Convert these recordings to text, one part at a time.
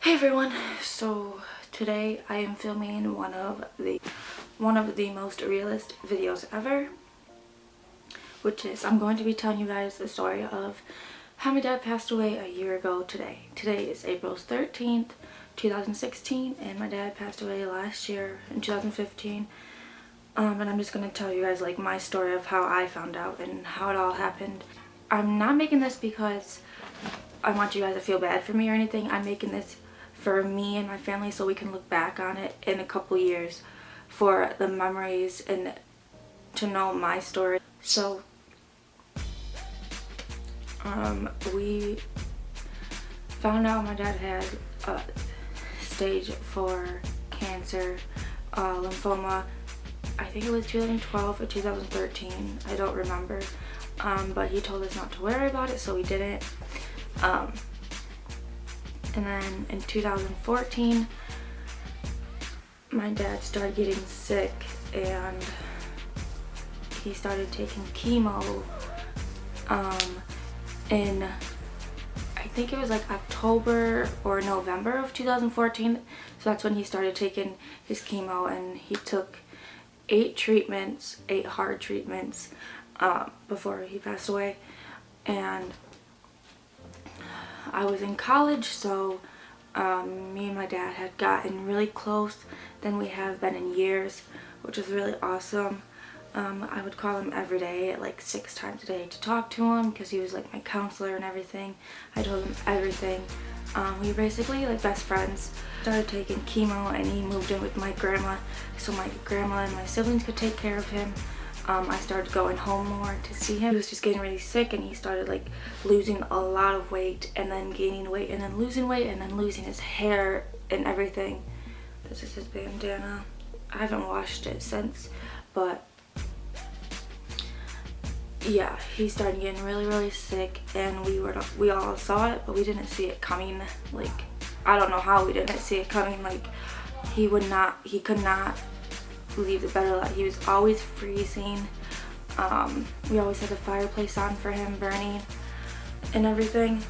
Hey everyone, so today I am filming one of the most realist videos ever, which is I'm going to be telling you guys the story of how my dad passed away a year ago today. Today is April 13th, 2016, and my dad passed away last year in 2015. And I'm just going to tell you guys like my story of how I found out and how it all happened. I'm not making this because I want you guys to feel bad for me or anything. I'm making this for me and my family so we can look back on it in a couple years for the memories and to know my story. So we found out my dad had stage 4 cancer, lymphoma. I think it was 2012 or 2013, I don't remember, but he told us not to worry about it, so we didn't. And then in 2014, my dad started getting sick and he started taking chemo in, I think it was like October or November of 2014. So that's when he started taking his chemo, and he took 8 hard treatments before he passed away. And I was in college, so me and my dad had gotten really close than we have been in years, which is really awesome. I would call him every day, like 6 times a day, to talk to him because he was like my counselor and everything. I told him everything. We were basically like best friends. Started taking chemo and he moved in with my grandma so my grandma and my siblings could take care of him. I started going home more to see him. He was just getting really sick and he started like losing a lot of weight and then gaining weight and then losing weight and then losing his hair and everything. This is his bandana. I haven't washed it since, but yeah, he started getting really sick, and we all saw it, but we didn't see it coming. Like, I don't know how we didn't see it coming. Like, he could not leave the bed alive. He was always freezing. We always had the fireplace on for him burning and everything.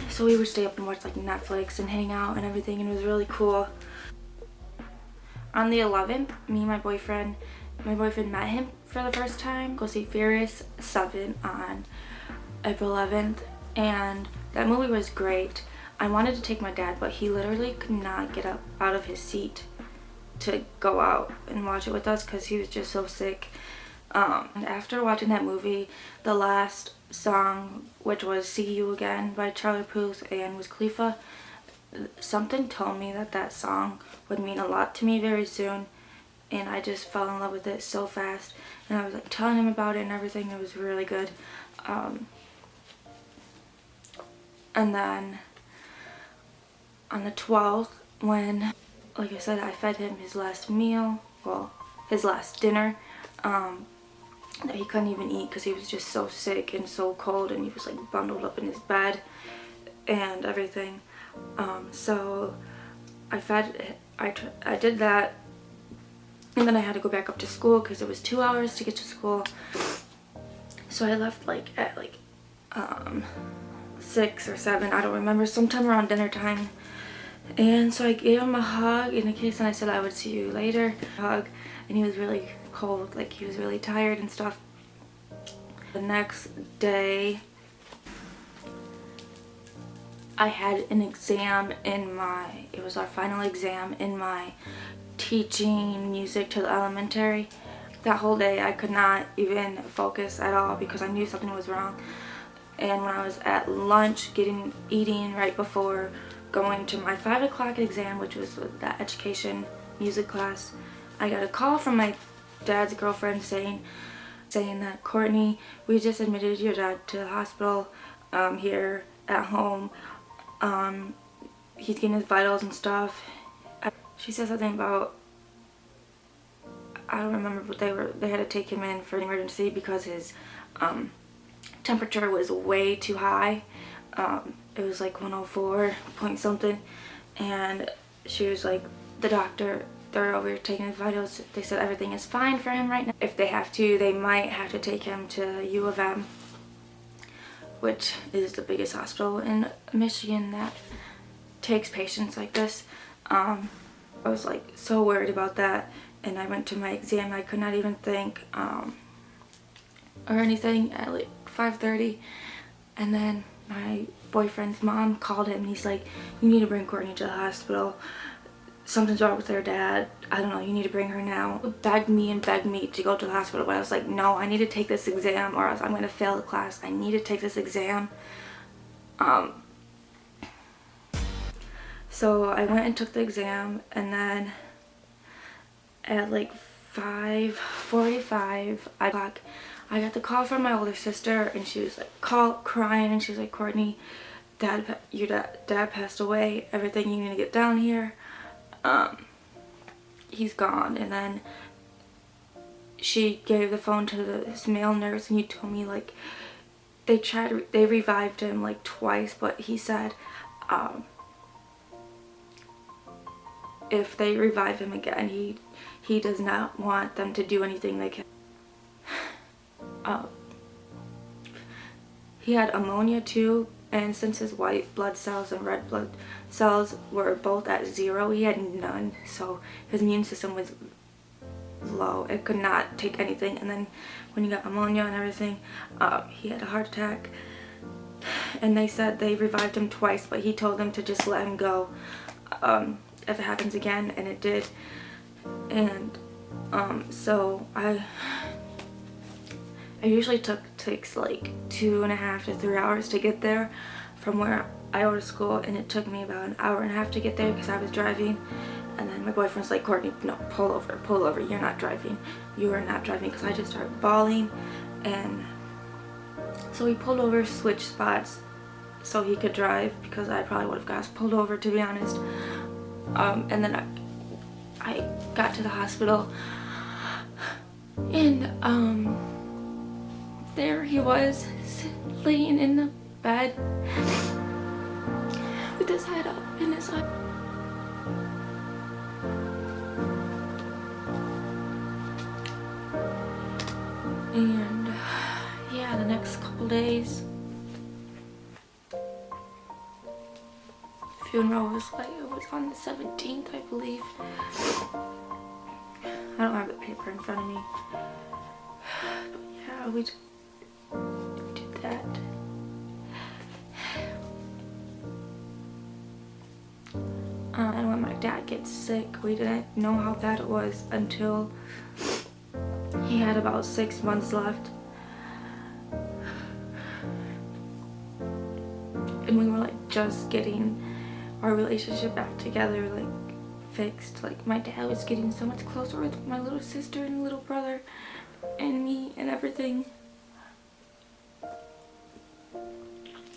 So we would stay up and watch like Netflix and hang out and everything, and it was really cool. On the 11th, me and my boyfriend met him for the first time. Go see Furious 7 on April 11th, and that movie was great. I wanted to take my dad, but he literally could not get up out of his seat to go out and watch it with us because he was just so sick. And after watching that movie, the last song, which was See You Again by Charlie Puth and Wiz Khalifa, something told me that song would mean a lot to me very soon, and I just fell in love with it so fast. And I was like telling him about it and everything. It was really good. And then on the 12th, when, like I said, I fed him his last meal, well, his last dinner, that he couldn't even eat because he was just so sick and so cold, and he was like bundled up in his bed and everything. So I did that, and then I had to go back up to school because it was 2 hours to get to school. So I left like at like 6 or 7, I don't remember, sometime around dinner time. And so I gave him a hug in a kiss, and I said I would see you later. Hug, and he was really cold, like he was really tired and stuff. The next day, I had an exam it was our final exam in my teaching music to the elementary. That whole day I could not even focus at all because I knew something was wrong. And when I was at lunch eating right before going to my 5 o'clock exam, which was that education music class, I got a call from my dad's girlfriend saying that, Kourtney, we just admitted your dad to the hospital here at home. He's getting his vitals and stuff. She said something about, I don't remember, but they had to take him in for an emergency because his temperature was way too high. It was like 104 point something, and she was like, the doctor, they're over taking his vitals. They said everything is fine for him right now. If they have to, they might have to take him to U of M, which is the biggest hospital in Michigan that takes patients like this. I was like so worried about that, and I went to my exam. I could not even think or anything at like 5:30, and then my boyfriend's mom called him and he's like, you need to bring Kourttney to the hospital. Something's wrong with her dad. I don't know, you need to bring her now. Begged me to go to the hospital, but I was like, no, I need to take this exam or else I'm gonna fail the class. I need to take this exam. So I went and took the exam, and then at like 5:45 I got the call from my older sister, and she was like crying, and she was like, Kourttney, your dad passed away. Everything, you need to get down here. He's gone. And then she gave the phone to this male nurse, and he told me like they revived him like twice, but he said if they revive him again, he does not want them to do anything they can. He had ammonia too, and since his white blood cells and red blood cells were both at 0, he had none, so his immune system was low. It could not take anything, and then when he got ammonia and everything, he had a heart attack, and they said they revived him twice, but he told them to just let him go if it happens again, and it did. And so I usually takes like 2.5 to 3 hours to get there from where I go to school, and it took me about an hour and a half to get there because I was driving. And then my boyfriend's like, Kourttney, no, pull over, you're not driving, because I just started bawling. And so he pulled over, switched spots so he could drive, because I probably would have got pulled over, to be honest. And then I got to the hospital, and there he was, laying in the bed with his head up in his eye. And yeah, the next couple days, funeral was on the 17th, I believe. I don't have the paper in front of me, but yeah, we did that. And when my dad gets sick, we didn't know how bad it was until he had about 6 months left, and we were like just getting our relationship back together, like fixed. Like my dad was getting so much closer with my little sister and little brother and me and everything.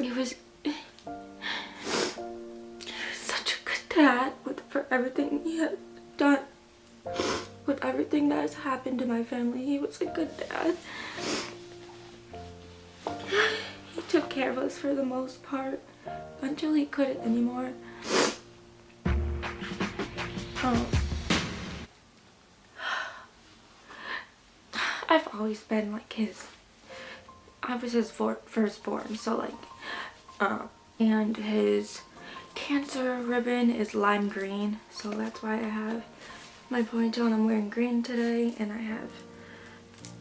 He was such a good dad for everything he had done, with everything that has happened to my family. He was a good dad. He took care of us for the most part until he couldn't anymore. I've always been like I was his firstborn, so like, and his cancer ribbon is lime green, so that's why I have my ponytail and I'm wearing green today. And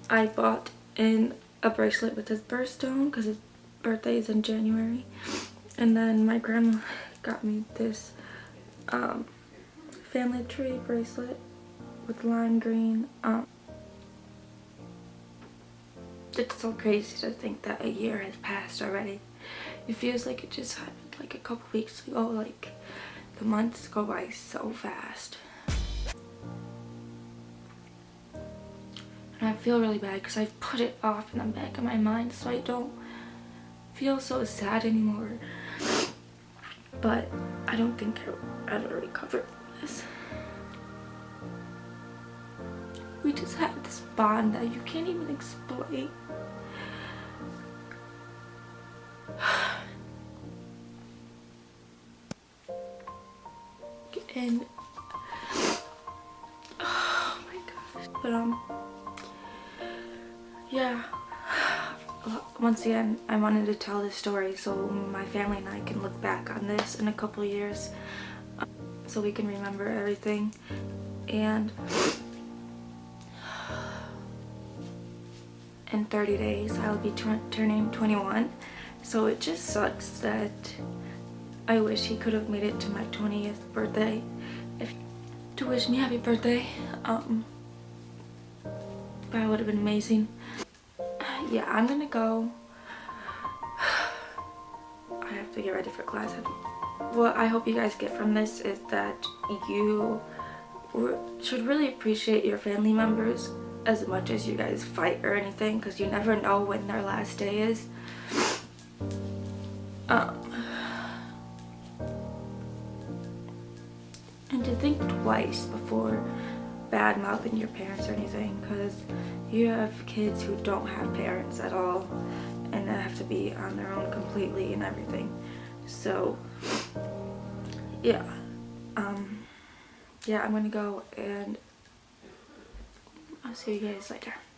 I bought in a bracelet with his birthstone because his birthday is in January. And then my grandma got me this family tree bracelet with lime green. It's so crazy to think that a year has passed already. It feels like it just happened like a couple weeks ago. Like the months go by so fast. And I feel really bad because I've put it off in the back of my mind so I don't feel so sad anymore. But I don't think I'll ever recover from this. We just have this bond that you can't even explain. And oh my gosh. But yeah, once again, I wanted to tell this story so my family and I can look back on this in a couple of years, so we can remember everything. And in 30 days I'll be turning 21, so it just sucks that I wish he could have made it to my 20th birthday to wish me happy birthday. That would have been amazing. Yeah, I'm gonna go. I have to get ready for class. What I hope you guys get from this is that you should really appreciate your family members as much as you guys fight or anything, because you never know when their last day is. And to think twice before bad mouthing your parents or anything, because you have kids who don't have parents at all and they have to be on their own completely and everything. So yeah, yeah, I'm gonna go, and I'll see you guys later.